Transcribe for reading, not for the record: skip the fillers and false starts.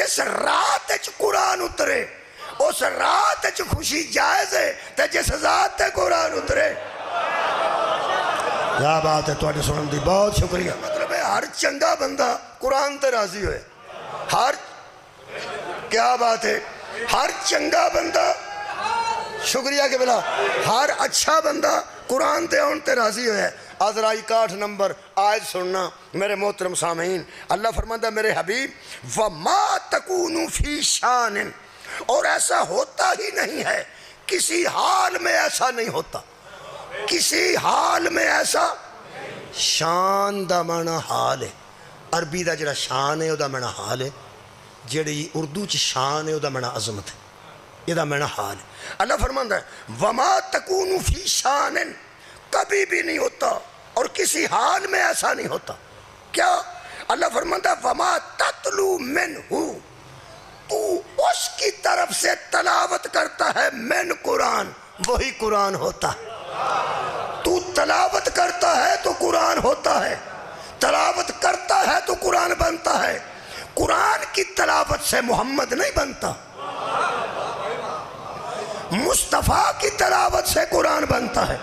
جس رات قرآن اترے اس رات خوشی جائز ہے تے جس ذات تے قرآن اترے. کیا بات ہے تواڈے سنن دی بہت شکریہ. مطلب ہے ہر چنگا بندہ قرآن تے راضی ہوئے. ہر کیا بات ہے ہر چنگا بندہ شکریہ کے بلا ہر اچھا بندہ قرآن تے آن تے راضی ہوئے. عذرا 61 نمبر آیت سننا میرے محترم سامعین. اللہ فرماتا ہے میرے حبیب وَمَا تَكُونُ فِي شَانٍ اور ایسا ہوتا ہی نہیں ہے کسی حال میں ایسا نہیں ہوتا کسی حال میں ایسا. شان دا معنی حال ہے. عربی دا جڑا شان ہے او دا معنی حال ہے. جڑی اردو چ شان ہے او دا معنی عظمت ہے. یہ دا معنی حال ہے. اللہ فرماتا ہے وَمَا تَكُونُ فِي شَانٍ کبھی بھی نہیں ہوتا اور کسی حال میں ایسا نہیں ہوتا. کیا اللہ فرماتا ہے وَمَا تَتْلُو مِنْهُ تو اس کی طرف سے تلاوت کرتا ہے من قرآن وہی قرآن ہوتا ہے. تو تلاوت کرتا ہے تو قرآن ہوتا ہے. تلاوت کرتا ہے تو قرآن بنتا ہے. قرآن کی تلاوت سے محمد نہیں بنتا. مصطفیٰ کی تلاوت سے قرآن بنتا ہے.